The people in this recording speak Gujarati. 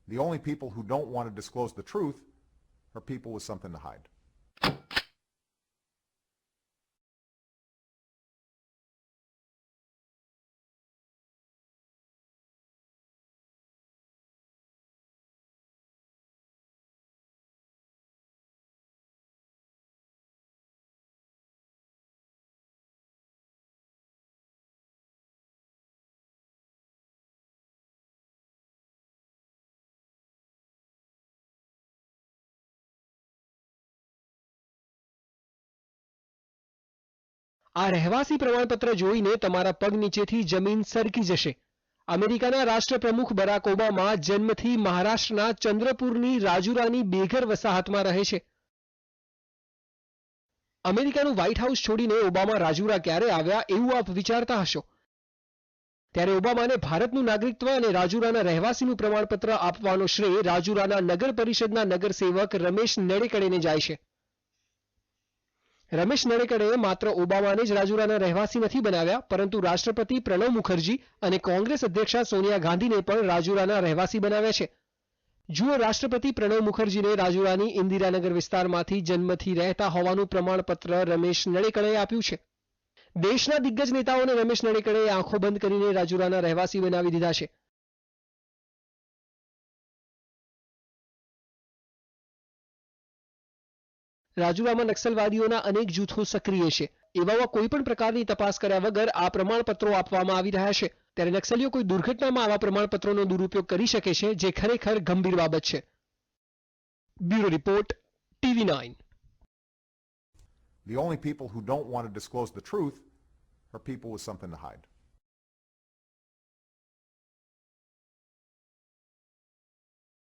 The only people who don't want to disclose the truth are people with something to hide. આ રહેવાસી પ્રમાણપત્ર જોઈને તમારા પગ નીચેથી જમીન સરકી જશે. અમેરિકાના રાષ્ટ્રપ્રમુખ બરાક ઓબામા જન્મથી મહારાષ્ટ્રના ચંદ્રપુરની રાજુરાની બેઘર વસાહતમાં રહે છે. અમેરિકાનું વ્હાઇટ હાઉસ છોડીને ઓબામા રાજુરા ક્યારે આવ્યા એવું આપ વિચારતા હશો. ત્યારે ઓબામાને ભારતનું નાગરિકત્વ અને રાજુરાના રહેવાસીનું પ્રમાણપત્ર આપવાનો શ્રેય રાજુરાના નગર પરિષદના નગરસેવક રમેશ નડેકડેને જાય છે. રમેશ નડેકડેએ માત્ર ઓબામાને જ રાજુરાના રહેવાસી નથી બનાવ્યા, પરંતુ રાષ્ટ્રપતિ પ્રણવ મુખર્જી અને કોંગ્રેસ અધ્યક્ષા સોનિયા ગાંધીને પણ રાજુરાના રહેવાસી બનાવ્યા છે. જુઓ રાષ્ટ્રપતિ પ્રણવ મુખર્જીને રાજુરાની ઇન્દિરાનગર વિસ્તારમાંથી જન્મથી રહેતા હોવાનું પ્રમાણપત્ર રમેશ નડેકડેએ આપ્યું છે. દેશના દિગ્ગજ નેતાઓને રમેશ નડેકડેએ આંખો બંધ કરીને રાજુરાના રહેવાસી બનાવી દીધા છે. રાજુરામાં નક્સલવાદીઓના અનેક જૂથો સક્રિય છે. એવામાં કોઈ પણ પ્રકારની તપાસ કર્યા વગર આ પ્રમાણપત્રો આપવામાં આવી રહ્યા છે. ત્યારે નક્સલીઓ કોઈ દુર્ઘટનામાં આવા પ્રમાણપત્રોનો દુરુપયોગ કરી શકે છે, જે ખરેખર ગંભીર બાબત છે. Bureau report TV9. The only people who don't want to disclose the truth are people with something to hide.